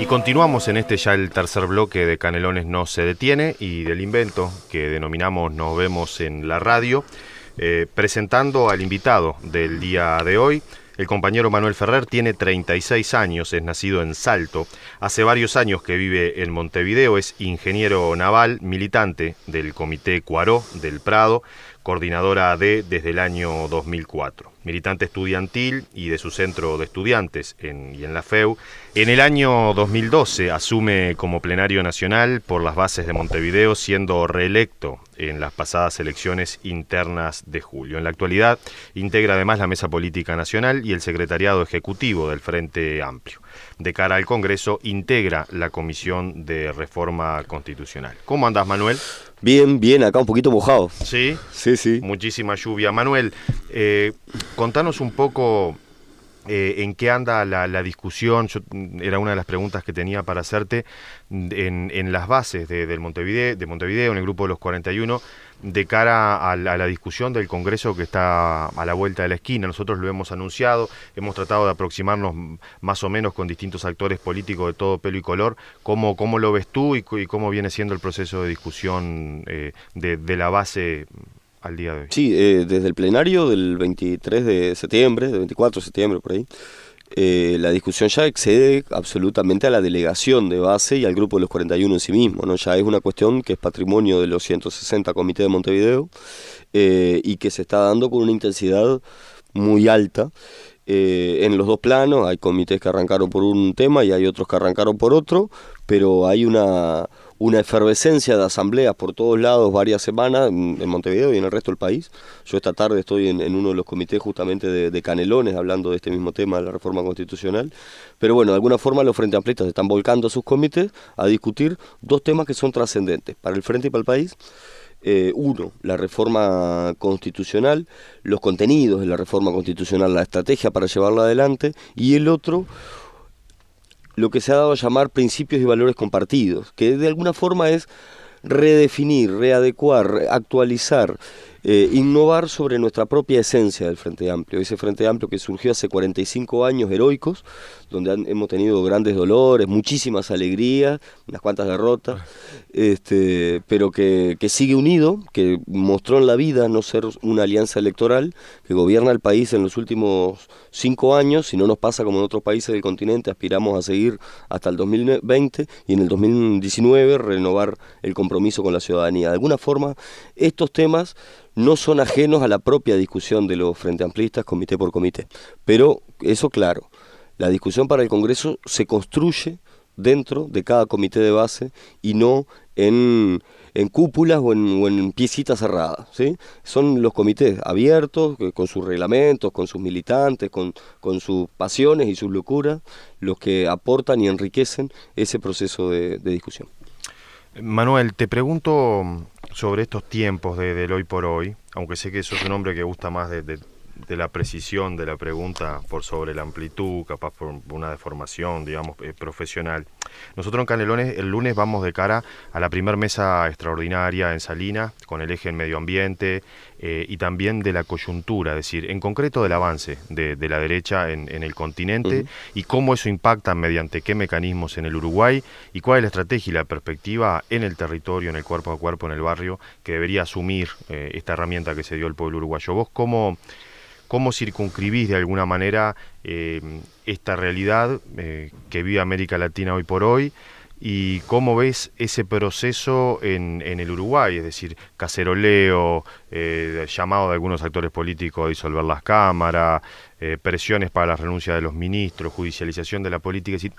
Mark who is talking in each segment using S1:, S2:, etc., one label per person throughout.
S1: continuamos en este ya el tercer bloque de Canelones no se detiene y del invento que denominamos Nos vemos en la radio, presentando al invitado del día de hoy. El compañero Manuel Ferrer tiene 36 años, es nacido en Salto, hace varios años que vive en Montevideo, es ingeniero naval, militante del Comité Cuaró del Prado, coordinadora AD desde el año 2004, militante estudiantil y de su centro de estudiantes y en la FEU. En el año 2012 asume como plenario nacional por las bases de Montevideo, siendo reelecto en las pasadas elecciones internas de julio. En la actualidad integra además la Mesa Política Nacional y el Secretariado Ejecutivo del Frente Amplio. De cara al Congreso, integra la Comisión de Reforma Constitucional. ¿Cómo andás, Manuel?
S2: Bien, bien, acá un poquito mojado.
S1: ¿Sí?
S2: Sí.
S1: Muchísima lluvia. Manuel, contanos un poco en qué anda la discusión. Era una de las preguntas que tenía para hacerte en las bases de Montevideo, en el grupo de los 41, de cara a la discusión del Congreso que está a la vuelta de la esquina. Nosotros lo hemos anunciado, hemos tratado de aproximarnos más o menos con distintos actores políticos de todo pelo y color. ¿Cómo lo ves tú y cómo viene siendo el proceso de discusión de la base al día de hoy?
S2: Sí, desde el plenario del 23 de septiembre, del 24 de septiembre, por ahí, la discusión ya excede absolutamente a la delegación de base y al grupo de los 41 en sí mismo, ¿no? Ya es una cuestión que es patrimonio de los 160 comités de Montevideo y que se está dando con una intensidad muy alta. En los dos planos hay comités que arrancaron por un tema y hay otros que arrancaron por otro, pero hay una efervescencia de asambleas por todos lados varias semanas en Montevideo y en el resto del país. Yo esta tarde estoy en uno de los comités justamente de Canelones hablando de este mismo tema, de la reforma constitucional, pero bueno, de alguna forma los Frente Amplistas están volcando a sus comités a discutir dos temas que son trascendentes para el Frente y para el país. Uno, la reforma constitucional, los contenidos de la reforma constitucional, la estrategia para llevarla adelante, y el otro, lo que se ha dado a llamar principios y valores compartidos, que de alguna forma es redefinir, readecuar, actualizar, innovar sobre nuestra propia esencia del Frente Amplio, ese Frente Amplio que surgió hace 45 años heroicos, donde hemos tenido grandes dolores, muchísimas alegrías, unas cuantas derrotas, pero que sigue unido, que mostró en la vida no ser una alianza electoral, que gobierna el país en los últimos 5 años, si no nos pasa como en otros países del continente, aspiramos a seguir hasta el 2020 y en el 2019 renovar el compromiso con la ciudadanía. De alguna forma, estos temas no son ajenos a la propia discusión de los Frente Amplistas, comité por comité, pero eso claro, la discusión para el Congreso se construye dentro de cada comité de base y no en cúpulas o en piecitas cerradas, ¿sí? Son los comités abiertos, con sus reglamentos, con sus militantes, con sus pasiones y sus locuras, los que aportan y enriquecen ese proceso de discusión.
S1: Manuel, te pregunto sobre estos tiempos del hoy por hoy, aunque sé que sos un hombre que gusta más de la precisión de la pregunta por sobre la amplitud, capaz por una deformación, digamos, profesional. Nosotros en Canelones el lunes vamos de cara a la primer mesa extraordinaria en Salinas, con el eje en medio ambiente y también de la coyuntura, es decir, en concreto del avance de la derecha en el continente y cómo eso impacta mediante qué mecanismos en el Uruguay y cuál es la estrategia y la perspectiva en el territorio, en el cuerpo a cuerpo, en el barrio, que debería asumir esta herramienta que se dio al pueblo uruguayo. ¿Vos cómo circunscribís de alguna manera esta realidad que vive América Latina hoy por hoy y cómo ves ese proceso en el Uruguay? Es decir, caceroleo, llamado de algunos actores políticos a disolver las cámaras, presiones para la renuncia de los ministros, judicialización de la política. Es decir,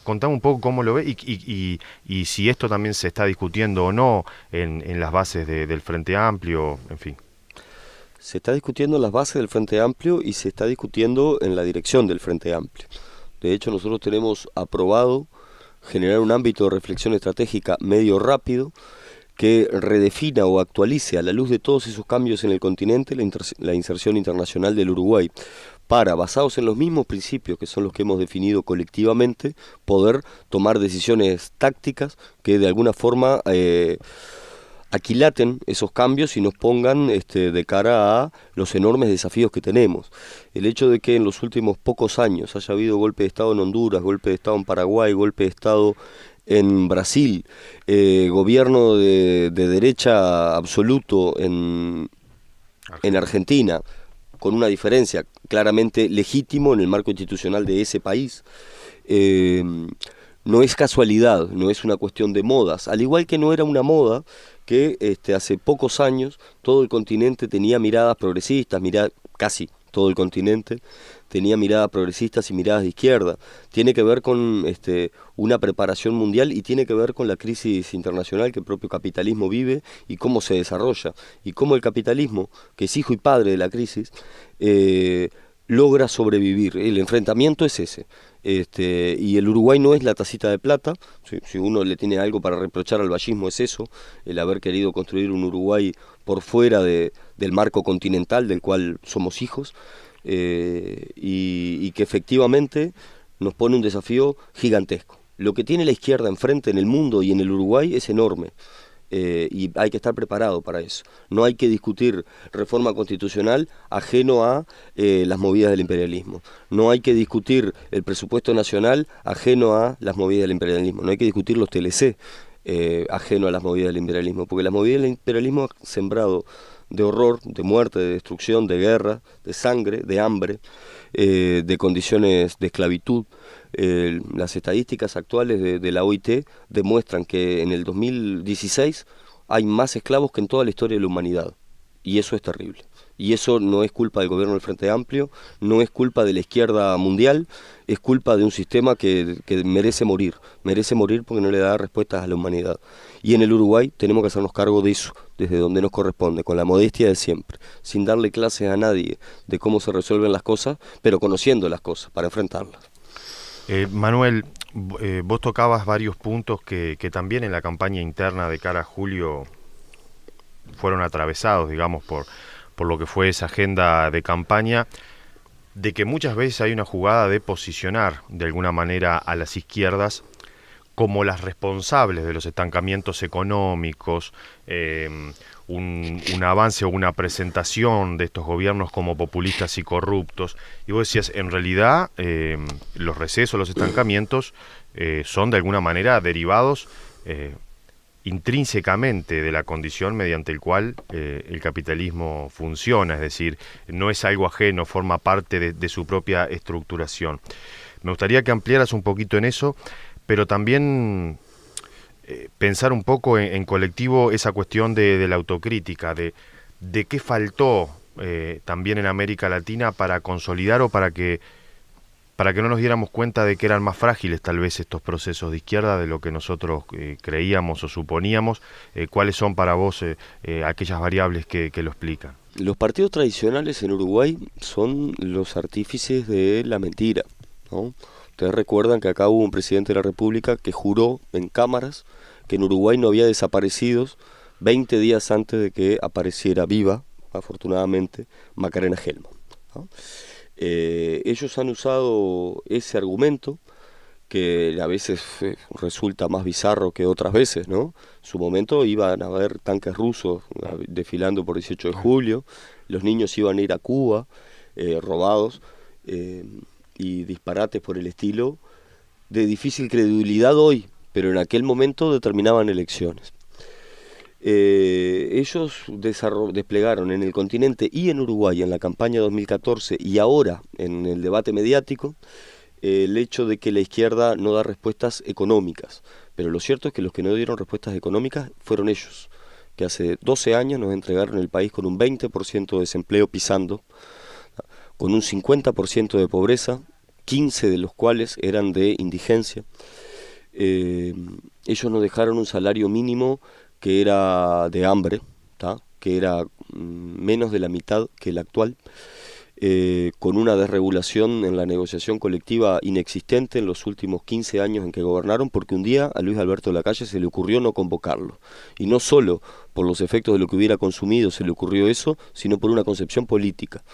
S1: contame un poco cómo lo ves y si esto también se está discutiendo o no en las bases del Frente Amplio, en fin.
S2: Se está discutiendo en las bases del Frente Amplio y se está discutiendo en la dirección del Frente Amplio. De hecho, nosotros tenemos aprobado generar un ámbito de reflexión estratégica medio rápido que redefina o actualice a la luz de todos esos cambios en el continente la inserción internacional del Uruguay para, basados en los mismos principios que son los que hemos definido colectivamente, poder tomar decisiones tácticas que de alguna forma aquilaten esos cambios y nos pongan de cara a los enormes desafíos que tenemos. El hecho de que en los últimos pocos años haya habido golpe de Estado en Honduras, golpe de Estado en Paraguay, golpe de Estado en Brasil, gobierno de derecha absoluto en Argentina, con una diferencia claramente legítimo en el marco institucional de ese país, no es casualidad, no es una cuestión de modas, al igual que no era una moda que hace pocos años todo el continente tenía miradas progresistas, casi todo el continente tenía miradas progresistas y miradas de izquierda. Tiene que ver con una preparación mundial y tiene que ver con la crisis internacional que el propio capitalismo vive y cómo se desarrolla, y cómo el capitalismo, que es hijo y padre de la crisis, logra sobrevivir. El enfrentamiento es ese. Y el Uruguay no es la tacita de plata. Si uno le tiene algo para reprochar al vallismo es eso, el haber querido construir un Uruguay por fuera del marco continental del cual somos hijos, y que efectivamente nos pone un desafío gigantesco. Lo que tiene la izquierda enfrente en el mundo y en el Uruguay es enorme. Y hay que estar preparado para eso. No hay que discutir reforma constitucional ajeno a las movidas del imperialismo. No hay que discutir el presupuesto nacional ajeno a las movidas del imperialismo. No hay que discutir los TLC ajeno a las movidas del imperialismo, porque las movidas del imperialismo han sembrado de horror, de muerte, de destrucción, de guerra, de sangre, de hambre, de condiciones de esclavitud. Las estadísticas actuales de la OIT demuestran que en el 2016 hay más esclavos que en toda la historia de la humanidad, y eso es terrible. Y eso no es culpa del gobierno del Frente Amplio, no es culpa de la izquierda mundial, es culpa de un sistema que merece morir porque no le da respuestas a la humanidad. Y en el Uruguay tenemos que hacernos cargo de eso, desde donde nos corresponde, con la modestia de siempre, sin darle clases a nadie de cómo se resuelven las cosas, pero conociendo las cosas para enfrentarlas.
S1: Manuel, vos tocabas varios puntos que también en la campaña interna de cara a julio fueron atravesados, digamos, por lo que fue esa agenda de campaña, de que muchas veces hay una jugada de posicionar de alguna manera a las izquierdas como las responsables de los estancamientos económicos, un avance o una presentación de estos gobiernos como populistas y corruptos. Y vos decías, en realidad los recesos, los estancamientos son de alguna manera derivados intrínsecamente de la condición mediante el cual el capitalismo funciona, es decir, no es algo ajeno, forma parte de su propia estructuración. Me gustaría que ampliaras un poquito en eso, pero también pensar un poco en colectivo esa cuestión de la autocrítica, de qué faltó también en América Latina para consolidar o para que no nos diéramos cuenta de que eran más frágiles tal vez estos procesos de izquierda de lo que nosotros creíamos o suponíamos. ¿Cuáles son para vos aquellas variables que lo explican?
S2: Los partidos tradicionales en Uruguay son los artífices de la mentira, ¿no? Ustedes recuerdan que acá hubo un presidente de la República que juró en cámaras que en Uruguay no había desaparecidos 20 días antes de que apareciera viva, afortunadamente, Macarena Gelman, ¿no? Ellos han usado ese argumento que a veces resulta más bizarro que otras veces, ¿no? En su momento iban a haber tanques rusos desfilando por 18 de julio, los niños iban a ir a Cuba robados, y disparates por el estilo, de difícil credibilidad hoy, pero en aquel momento determinaban elecciones. Ellos desplegaron en el continente y en Uruguay en la campaña 2014 y ahora en el debate mediático el hecho de que la izquierda no da respuestas económicas, pero lo cierto es que los que no dieron respuestas económicas fueron ellos, que hace 12 años nos entregaron el país con un 20% de desempleo pisando, con un 50% de pobreza, 15 de los cuales eran de indigencia. Ellos nos dejaron un salario mínimo que era de hambre, ¿tá? Que era menos de la mitad que el actual, con una desregulación en la negociación colectiva inexistente en los últimos 15 años en que gobernaron, porque un día a Luis Alberto Lacalle se le ocurrió no convocarlo. Y no solo por los efectos de lo que hubiera consumido se le ocurrió eso, sino por una concepción política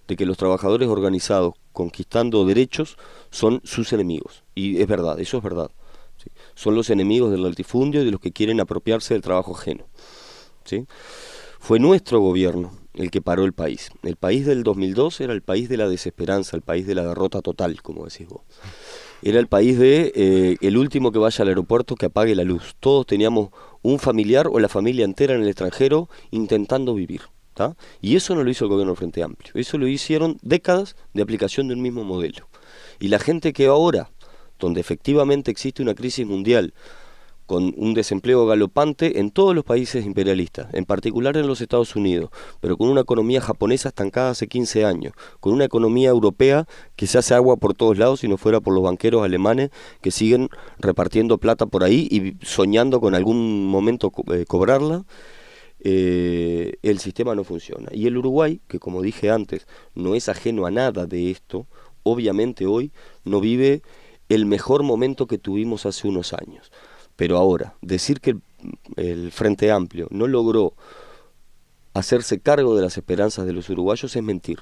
S2: de que los trabajadores organizados conquistando derechos son sus enemigos. Y es verdad, eso es verdad. ¿Sí? Son los enemigos del latifundio y de los que quieren apropiarse del trabajo ajeno. ¿sí? Fue nuestro gobierno el que paró el país. El país del 2002 era el país de la desesperanza, el país de la derrota total, como decís vos. Era el país de el último que vaya al aeropuerto que apague la luz. Todos teníamos un familiar o la familia entera en el extranjero intentando vivir. ¿Tá? Y eso no lo hizo el gobierno del Frente Amplio. Eso lo hicieron décadas de aplicación de un mismo modelo. Y la gente que ahora, donde efectivamente existe una crisis mundial, con un desempleo galopante en todos los países imperialistas, en particular en los Estados Unidos, pero con una economía japonesa estancada hace 15 años, con una economía europea que se hace agua por todos lados si no fuera por los banqueros alemanes que siguen repartiendo plata por ahí y soñando con algún momento cobrarla. El sistema no funciona. Y el Uruguay, que como dije antes, no es ajeno a nada de esto, obviamente hoy no vive el mejor momento que tuvimos hace unos años. Pero ahora, decir que el Frente Amplio no logró hacerse cargo de las esperanzas de los uruguayos es mentir.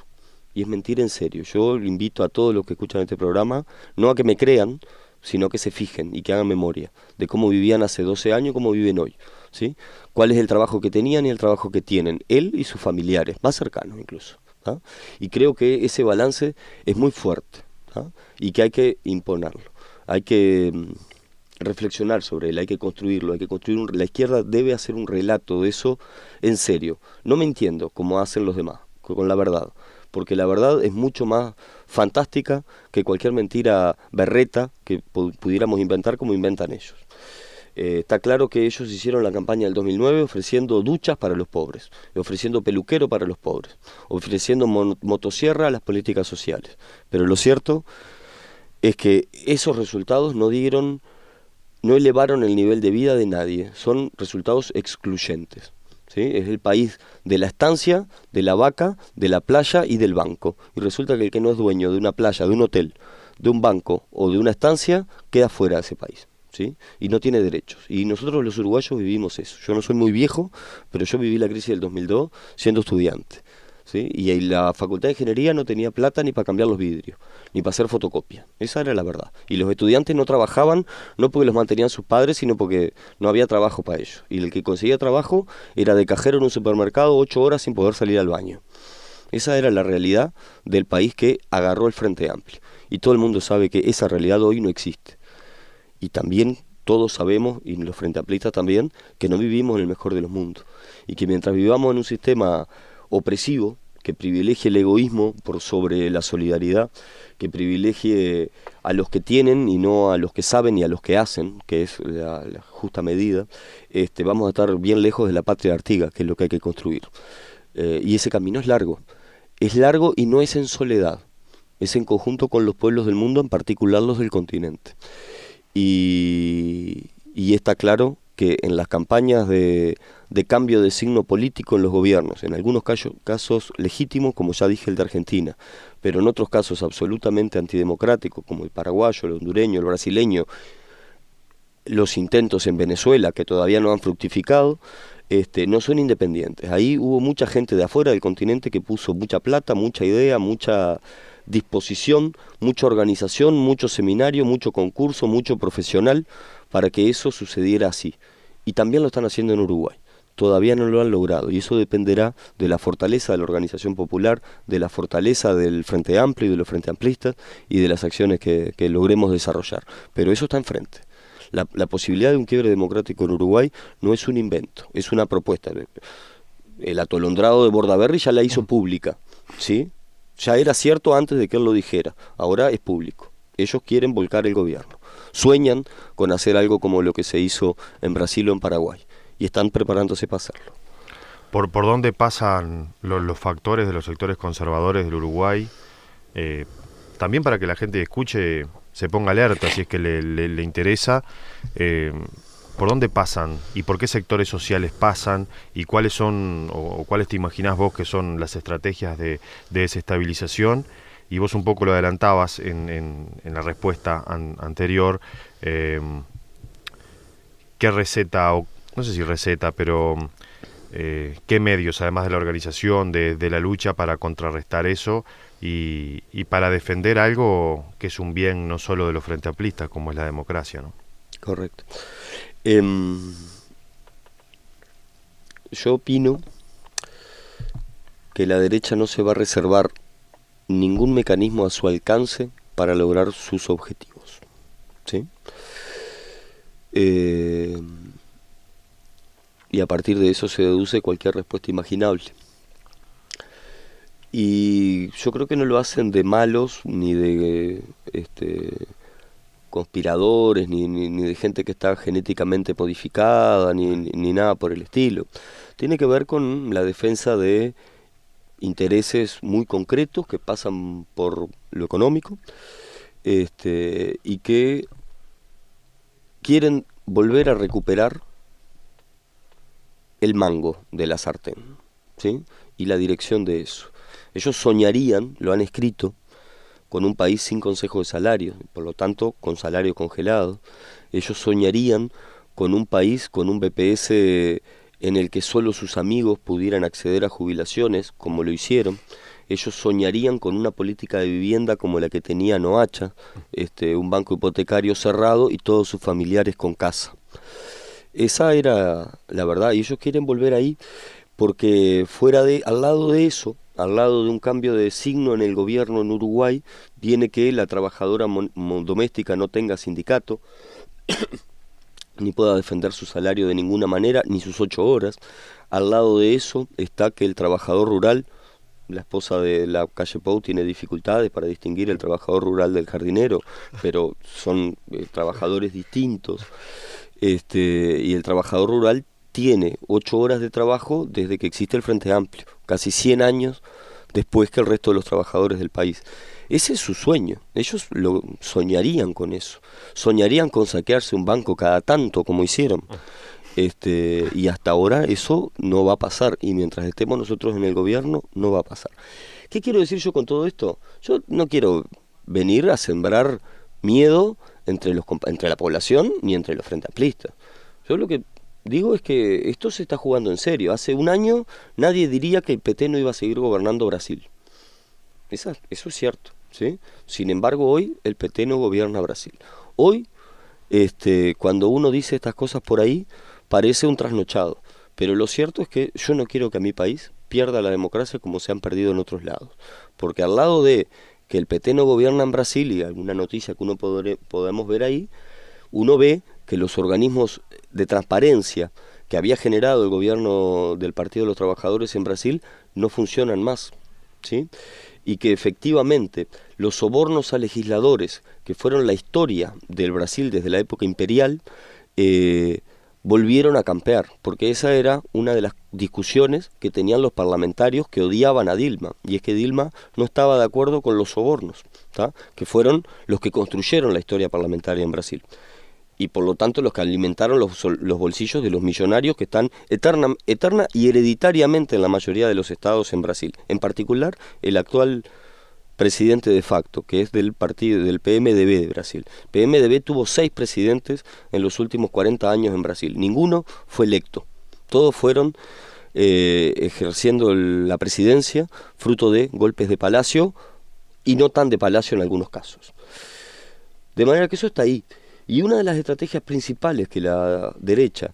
S2: Y es mentir en serio. Yo invito a todos los que escuchan este programa, no a que me crean, sino que se fijen y que hagan memoria de cómo vivían hace 12 años, cómo viven hoy, ¿sí? Cuál es el trabajo que tenían y el trabajo que tienen, él y sus familiares, más cercanos incluso, ¿tá? Y creo que ese balance es muy fuerte, ¿tá? Y que hay que imponerlo, hay que reflexionar sobre él, hay que construirlo, hay que construir la izquierda debe hacer un relato de eso en serio, no mintiendo como hacen los demás, con la verdad, porque la verdad es mucho más fantástica que cualquier mentira berreta que pudiéramos inventar como inventan ellos. Está claro que ellos hicieron la campaña del 2009 ofreciendo duchas para los pobres, ofreciendo peluquero para los pobres, ofreciendo motosierra a las políticas sociales, pero lo cierto es que esos resultados no elevaron el nivel de vida de nadie, son resultados excluyentes. ¿Sí? Es el país de la estancia, de la vaca, de la playa y del banco. Y resulta que el que no es dueño de una playa, de un hotel, de un banco o de una estancia, queda fuera de ese país, ¿sí? Y no tiene derechos. Y nosotros los uruguayos vivimos eso. Yo no soy muy viejo, pero yo viví la crisis del 2002 siendo estudiante, ¿sí? Y la Facultad de Ingeniería no tenía plata ni para cambiar los vidrios, ni para hacer fotocopia. Esa era la verdad. Y los estudiantes no trabajaban, no porque los mantenían sus padres, sino porque no había trabajo para ellos. Y el que conseguía trabajo era de cajero en un supermercado 8 horas sin poder salir al baño. Esa era la realidad del país que agarró el Frente Amplio. Y todo el mundo sabe que esa realidad hoy no existe. Y también todos sabemos, y los Frente Amplistas también, que no vivimos en el mejor de los mundos. Y que mientras vivamos en un sistema opresivo, que privilegie el egoísmo por sobre la solidaridad, que privilegie a los que tienen y no a los que saben y a los que hacen, que es la justa medida, vamos a estar bien lejos de la patria artiga, que es lo que hay que construir. Y ese camino es largo y no es en soledad, es en conjunto con los pueblos del mundo, en particular los del continente. Y está claro que en las campañas de cambio de signo político en los gobiernos, en algunos casos legítimos, como ya dije el de Argentina, pero en otros casos absolutamente antidemocráticos, como el paraguayo, el hondureño, el brasileño, los intentos en Venezuela, que todavía no han fructificado, no son independientes. Ahí hubo mucha gente de afuera del continente que puso mucha plata, mucha idea, mucha disposición, mucha organización, mucho seminario, mucho concurso, mucho profesional, para que eso sucediera así. Y también lo están haciendo en Uruguay. Todavía no lo han logrado y eso dependerá de la fortaleza de la organización popular, de la fortaleza del Frente Amplio y de los Frente Amplistas y de las acciones que logremos desarrollar. Pero eso está enfrente. La posibilidad de un quiebre democrático en Uruguay no es un invento, es una propuesta. El atolondrado de Bordaberry ya la hizo pública, ¿sí? Ya era cierto antes de que él lo dijera, ahora es público. Ellos quieren volcar el gobierno. Sueñan con hacer algo como lo que se hizo en Brasil o en Paraguay y están preparándose para hacerlo.
S1: ¿Por dónde pasan los factores de los sectores conservadores del Uruguay? También para que la gente escuche, se ponga alerta si es que le interesa. ¿Por dónde pasan y por qué sectores sociales pasan y cuáles son o cuáles te imaginás vos que son las estrategias de desestabilización? Y vos un poco lo adelantabas en la respuesta anterior. ¿Qué receta, o no sé si receta, pero qué medios, además de la organización, de la lucha para contrarrestar eso y para defender algo que es un bien no solo de los frente amplistas, como es la democracia, ¿no?
S2: Correcto. yo opino que la derecha no se va a reservar ningún mecanismo a su alcance para lograr sus objetivos, ¿sí? Y a partir de eso se deduce cualquier respuesta imaginable. Y yo creo que no lo hacen de malos, ni de conspiradores, ni de gente que está genéticamente modificada, ni nada por el estilo. Tiene que ver con la defensa de intereses muy concretos que pasan por lo económico, y que quieren volver a recuperar el mango de la sartén, ¿sí? Y la dirección de eso. Ellos soñarían, lo han escrito, con un país sin consejo de salario, por lo tanto con salario congelado. Ellos soñarían con un país con un BPS en el que solo sus amigos pudieran acceder a jubilaciones, como lo hicieron. Ellos soñarían con una política de vivienda como la que tenía Noacha, un banco hipotecario cerrado y todos sus familiares con casa. Esa era la verdad, y ellos quieren volver ahí porque al lado de eso, al lado de un cambio de signo en el gobierno en Uruguay, viene que la trabajadora doméstica no tenga sindicato, ni pueda defender su salario de ninguna manera, ni sus 8 horas. Al lado de eso está que el trabajador rural, la esposa de la calle Pou, tiene dificultades para distinguir el trabajador rural del jardinero, pero son trabajadores distintos. Y el trabajador rural tiene 8 horas de trabajo desde que existe el Frente Amplio, casi 100 años después que el resto de los trabajadores del país. Ese es su sueño, ellos lo soñarían con eso, soñarían con saquearse un banco cada tanto como hicieron, y hasta ahora eso no va a pasar, y mientras estemos nosotros en el gobierno no va a pasar. ¿Qué quiero decir yo con todo esto? Yo no quiero venir a sembrar miedo entre la población ni entre los frente amplistas. Yo lo que digo es que esto se está jugando en serio. Hace un año nadie diría que el PT no iba a seguir gobernando Brasil. Eso es cierto, ¿sí? Sin embargo, hoy el PT no gobierna Brasil. Hoy, cuando uno dice estas cosas por ahí, parece un trasnochado. Pero lo cierto es que yo no quiero que a mi país pierda la democracia como se han perdido en otros lados. Porque al lado de que el PT no gobierna en Brasil, y alguna noticia que uno podemos ver ahí, uno ve que los organismos de transparencia que había generado el gobierno del Partido de los Trabajadores en Brasil no funcionan más, ¿sí? Y que efectivamente los sobornos a legisladores, que fueron la historia del Brasil desde la época imperial, volvieron a campear, porque esa era una de las discusiones que tenían los parlamentarios que odiaban a Dilma, y es que Dilma no estaba de acuerdo con los sobornos, ¿tá? Que fueron los que construyeron la historia parlamentaria en Brasil, y por lo tanto los que alimentaron los bolsillos de los millonarios que están eterna y hereditariamente en la mayoría de los estados en Brasil, en particular el actual presidente de facto, que es del PMDB de Brasil. PMDB tuvo 6 presidentes en los últimos 40 años en Brasil. Ninguno fue electo. Todos fueron ejerciendo la presidencia fruto de golpes de palacio, y no tan de palacio en algunos casos. De manera que eso está ahí. Y una de las estrategias principales que la derecha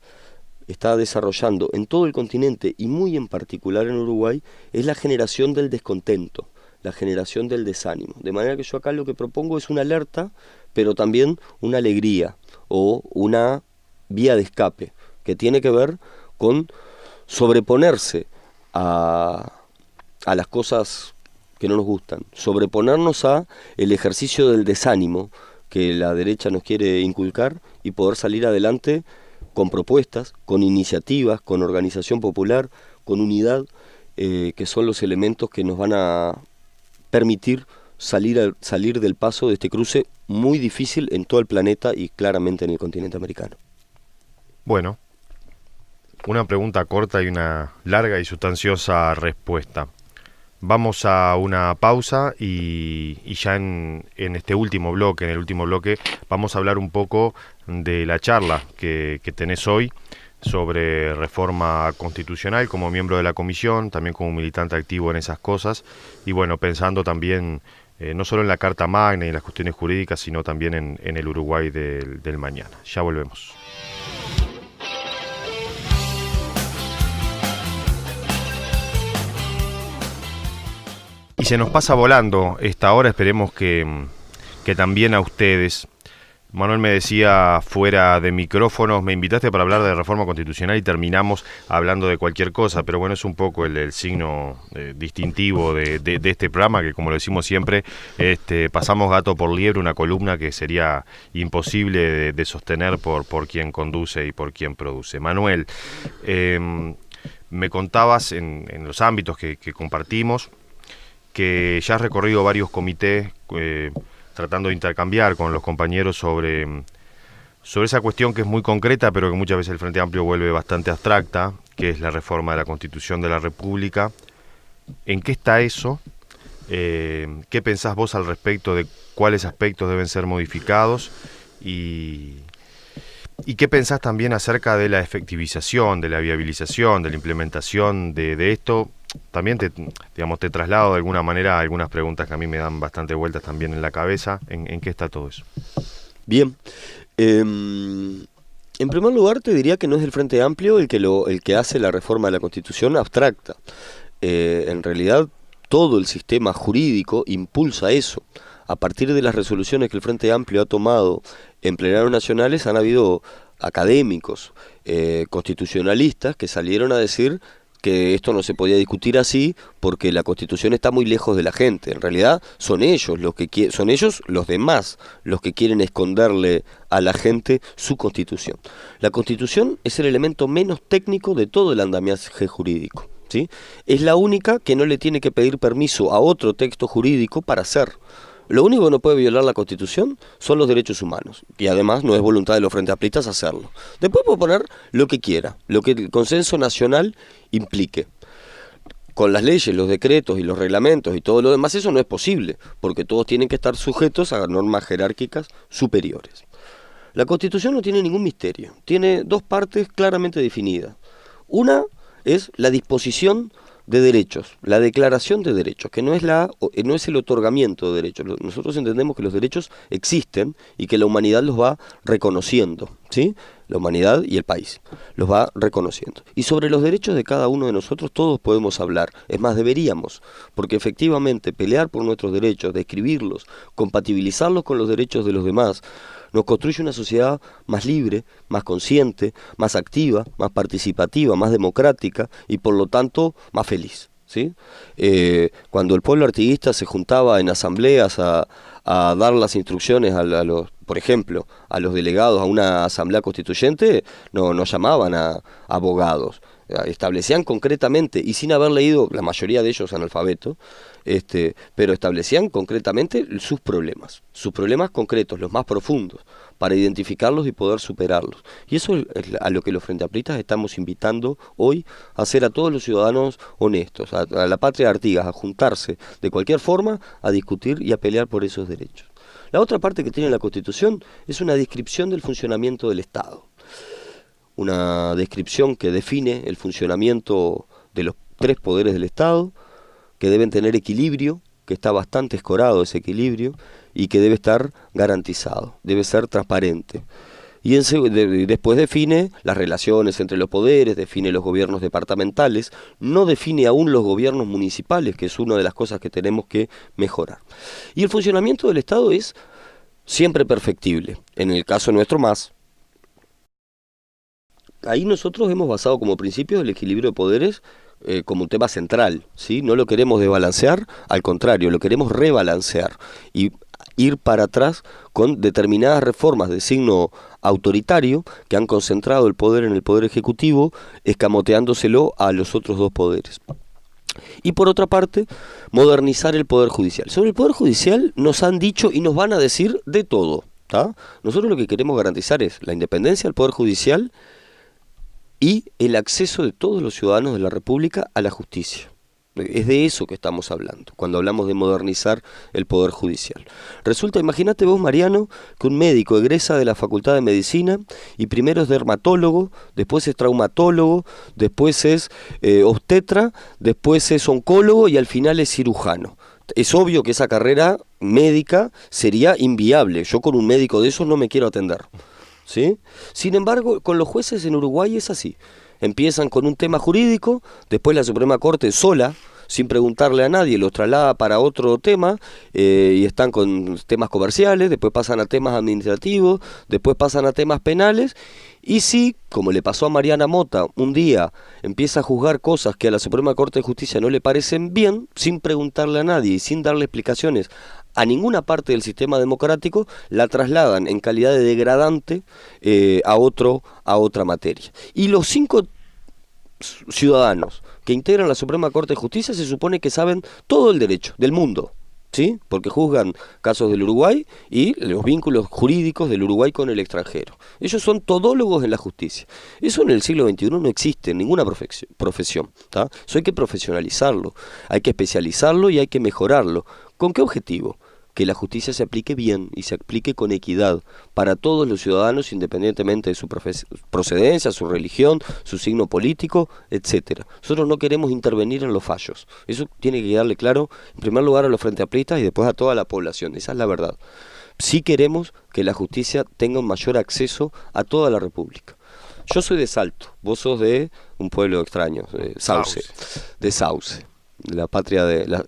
S2: está desarrollando en todo el continente, y muy en particular en Uruguay, es la generación del descontento, la generación del desánimo. De manera que yo acá lo que propongo es una alerta, pero también una alegría o una vía de escape, que tiene que ver con sobreponerse a las cosas que no nos gustan, sobreponernos a el ejercicio del desánimo que la derecha nos quiere inculcar, y poder salir adelante con propuestas, con iniciativas, con organización popular, con unidad, que son los elementos que nos van a permitir salir del paso de este cruce muy difícil en todo el planeta y claramente en el continente americano.
S1: Bueno, una pregunta corta y una larga y sustanciosa respuesta. Vamos a una pausa y ya en este último bloque, vamos a hablar un poco de la charla que tenés hoy sobre reforma constitucional como miembro de la comisión, también como militante activo en esas cosas, y bueno, pensando también no solo en la Carta Magna y en las cuestiones jurídicas, sino también en el Uruguay del mañana. Ya volvemos. se nos pasa volando esta hora, esperemos que también a ustedes. Manuel me decía fuera de micrófonos, me invitaste para hablar de reforma constitucional y terminamos hablando de cualquier cosa, pero bueno, es un poco el signo distintivo de este programa, que como lo decimos siempre, pasamos gato por liebre, una columna que sería imposible de sostener por quien conduce y por quien produce. Manuel, me contabas en los ámbitos que compartimos que ya has recorrido varios comités tratando de intercambiar con los compañeros sobre esa cuestión que es muy concreta, pero que muchas veces el Frente Amplio vuelve bastante abstracta, que es la reforma de la Constitución de la República. ¿En qué está eso? ¿Qué pensás vos al respecto de cuáles aspectos deben ser modificados? ¿Y qué pensás también acerca de la efectivización, de la viabilización, de la implementación de esto? También te traslado de alguna manera algunas preguntas que a mí me dan bastante vueltas también en la cabeza. ¿En qué está todo eso?
S2: Bien. En primer lugar te diría que no es el Frente Amplio el que hace la reforma de la Constitución abstracta. En realidad todo el sistema jurídico impulsa eso. A partir de las resoluciones que el Frente Amplio ha tomado en plenarios nacionales, han habido académicos, constitucionalistas que salieron a decir que esto no se podía discutir así porque la Constitución está muy lejos de la gente. En realidad son ellos los demás los que quieren esconderle a la gente su Constitución. La Constitución es el elemento menos técnico de todo el andamiaje jurídico, ¿sí? Es la única que no le tiene que pedir permiso a otro texto jurídico para hacer. Lo único que no puede violar la Constitución son los derechos humanos, y además no es voluntad de los Frente Amplistas hacerlo. Después puede poner lo que quiera, lo que el consenso nacional implique. Con las leyes, los decretos y los reglamentos y todo lo demás, eso no es posible, porque todos tienen que estar sujetos a normas jerárquicas superiores. La Constitución no tiene ningún misterio, tiene dos partes claramente definidas. Una es la disposición de derechos, la declaración de derechos, que no es el otorgamiento de derechos. Nosotros entendemos que los derechos existen y que la humanidad los va reconociendo, ¿sí? La humanidad y el país los va reconociendo. Y sobre los derechos de cada uno de nosotros todos podemos hablar, es más, deberíamos, porque efectivamente pelear por nuestros derechos, describirlos, compatibilizarlos con los derechos de los demás, nos construye una sociedad más libre, más consciente, más activa, más participativa, más democrática y por lo tanto más feliz, ¿sí? Cuando el pueblo artiguista se juntaba en asambleas a dar las instrucciones a los, por ejemplo, a los delegados a una asamblea constituyente, no llamaban a abogados. Establecían concretamente, y sin haber leído, la mayoría de ellos analfabetos, pero establecían concretamente sus problemas concretos, los más profundos, para identificarlos y poder superarlos. Y eso es a lo que los Frente Amplistas estamos invitando hoy a hacer a todos los ciudadanos honestos, a la patria de Artigas, a juntarse de cualquier forma, a discutir y a pelear por esos derechos. La otra parte que tiene la Constitución es una descripción del funcionamiento del Estado. Una descripción que define el funcionamiento de los tres poderes del Estado, que deben tener equilibrio, que está bastante escorado ese equilibrio, y que debe estar garantizado, debe ser transparente. Y después define las relaciones entre los poderes, define los gobiernos departamentales, no define aún los gobiernos municipales, que es una de las cosas que tenemos que mejorar. Y el funcionamiento del Estado es siempre perfectible, en el caso nuestro más. Ahí nosotros hemos basado como principio el equilibrio de poderes como un tema central, ¿sí? No lo queremos desbalancear, al contrario, lo queremos rebalancear y ir para atrás con determinadas reformas de signo autoritario que han concentrado el poder en el Poder Ejecutivo, escamoteándoselo a los otros dos poderes. Y por otra parte, modernizar el Poder Judicial. Sobre el Poder Judicial nos han dicho y nos van a decir de todo, ¿tá? Nosotros lo que queremos garantizar es la independencia del Poder Judicial y el acceso de todos los ciudadanos de la República a la justicia. Es de eso que estamos hablando, cuando hablamos de modernizar el Poder Judicial. Resulta, imagínate vos, Mariano, que un médico egresa de la Facultad de Medicina y primero es dermatólogo, después es traumatólogo, después es obstetra, después es oncólogo y al final es cirujano. Es obvio que esa carrera médica sería inviable. Yo con un médico de esos no me quiero atender, ¿sí? Sin embargo, con los jueces en Uruguay es así. Empiezan con un tema jurídico, después la Suprema Corte sola sin preguntarle a nadie, los traslada para otro tema y están con temas comerciales, después pasan a temas administrativos, después pasan a temas penales. Y si, como le pasó a Mariana Mota, un día empieza a juzgar cosas que a la Suprema Corte de Justicia no le parecen bien, sin preguntarle a nadie y sin darle explicaciones a ninguna parte del sistema democrático, la trasladan en calidad de degradante a otra materia. Y los 5 ciudadanos que integran la Suprema Corte de Justicia se supone que saben todo el derecho del mundo, ¿sí? Porque juzgan casos del Uruguay y los vínculos jurídicos del Uruguay con el extranjero. Ellos son todólogos en la justicia. Eso en el siglo XXI no existe en ninguna profesión, ¿tá? Eso hay que profesionalizarlo, hay que especializarlo y hay que mejorarlo. ¿Con qué objetivo? Que la justicia se aplique bien y se aplique con equidad para todos los ciudadanos, independientemente de su procedencia, su religión, su signo político, etcétera. Nosotros no queremos intervenir en los fallos. Eso tiene que quedarle claro, en primer lugar, a los frenteamplistas y después a toda la población. Esa es la verdad. Sí queremos que la justicia tenga un mayor acceso a toda la República. Yo soy de Salto, vos sos de un pueblo extraño, de Sauce. De Sauce. La patria de la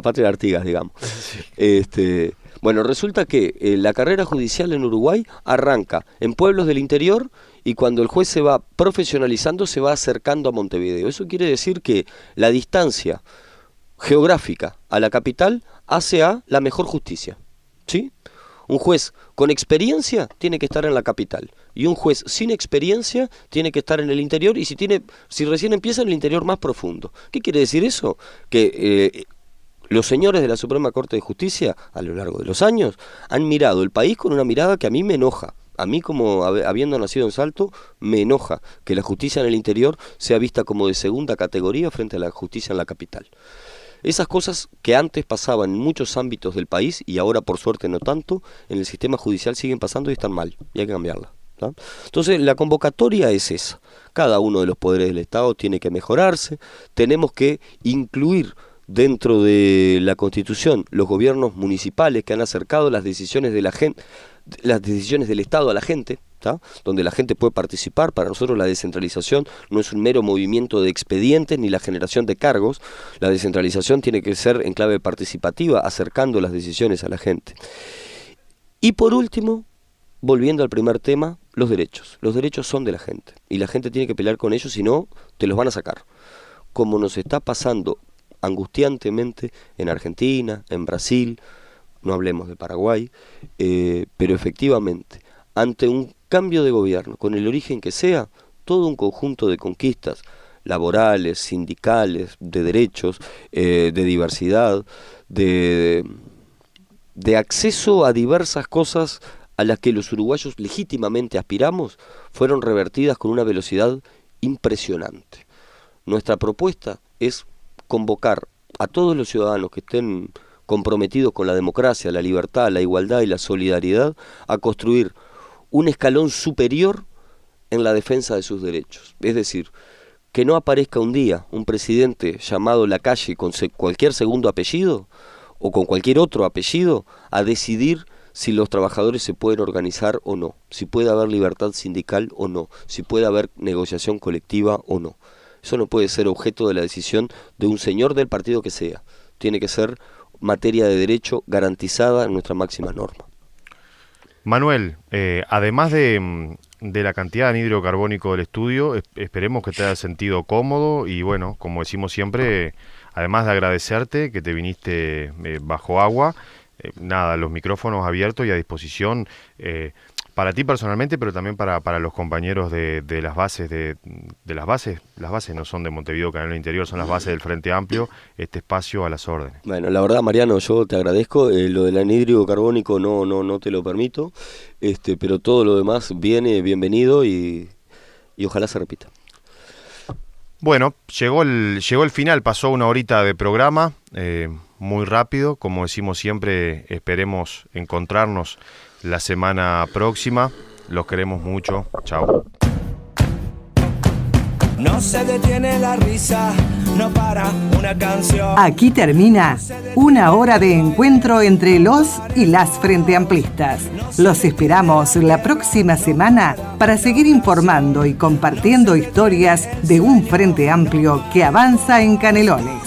S2: patria de Artigas, digamos. Sí. Bueno, resulta que la carrera judicial en Uruguay arranca en pueblos del interior y cuando el juez se va profesionalizando se va acercando a Montevideo. Eso quiere decir que la distancia geográfica a la capital hace a la mejor justicia, ¿sí? Un juez con experiencia tiene que estar en la capital y un juez sin experiencia tiene que estar en el interior y si recién empieza en el interior más profundo. ¿Qué quiere decir eso? Que los señores de la Suprema Corte de Justicia a lo largo de los años han mirado el país con una mirada que a mí me enoja. A mí, como habiendo nacido en Salto, me enoja que la justicia en el interior sea vista como de segunda categoría frente a la justicia en la capital. Esas cosas que antes pasaban en muchos ámbitos del país y ahora por suerte no tanto, en el sistema judicial siguen pasando y están mal y hay que cambiarla, ¿no? Entonces la convocatoria es esa. Cada uno de los poderes del Estado tiene que mejorarse, tenemos que incluir dentro de la Constitución los gobiernos municipales que han acercado las decisiones de la gente, las decisiones del Estado a la gente, ¿tá? Donde la gente puede participar. Para nosotros la descentralización no es un mero movimiento de expedientes ni la generación de cargos. La descentralización tiene que ser en clave participativa, acercando las decisiones a la gente. Y por último, volviendo al primer tema, los derechos. Los derechos son de la gente y la gente tiene que pelear con ellos, si no, te los van a sacar. Como nos está pasando angustiantemente en Argentina, en Brasil, no hablemos de Paraguay, pero efectivamente, ante un cambio de gobierno, con el origen que sea, todo un conjunto de conquistas laborales, sindicales, de derechos, de diversidad, de acceso a diversas cosas a las que los uruguayos legítimamente aspiramos, fueron revertidas con una velocidad impresionante. Nuestra propuesta es convocar a todos los ciudadanos que estén comprometidos con la democracia, la libertad, la igualdad y la solidaridad, a construir un escalón superior en la defensa de sus derechos. Es decir, que no aparezca un día un presidente llamado Lacalle con cualquier segundo apellido o con cualquier otro apellido a decidir si los trabajadores se pueden organizar o no, si puede haber libertad sindical o no, si puede haber negociación colectiva o no. Eso no puede ser objeto de la decisión de un señor del partido que sea. Tiene que ser materia de derecho garantizada en nuestra máxima norma.
S1: Manuel, además de la cantidad de anhídrido carbónico del estudio, esperemos que te haya sentido cómodo y bueno, como decimos siempre, además de agradecerte que te viniste bajo agua, nada, los micrófonos abiertos y a disposición para ti personalmente, pero también para los compañeros de las bases, de las bases no son de Montevideo Canal Interior, son las bases del Frente Amplio, este espacio a las órdenes.
S2: Bueno, la verdad, Mariano, yo te agradezco, lo del anhídrido carbónico no te lo permito, pero todo lo demás bienvenido y ojalá se repita.
S1: Bueno, llegó el final, pasó una horita de programa, muy rápido, como decimos siempre, esperemos encontrarnos la semana próxima. Los queremos mucho. Chao.
S3: No se detiene la risa, no para una canción.
S4: Aquí termina una hora de encuentro entre los y las frenteamplistas. Los esperamos la próxima semana para seguir informando y compartiendo historias de un Frente Amplio que avanza en Canelones.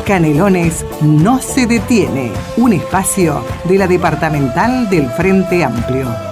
S4: Canelones no se detiene, un espacio de la departamental del Frente Amplio.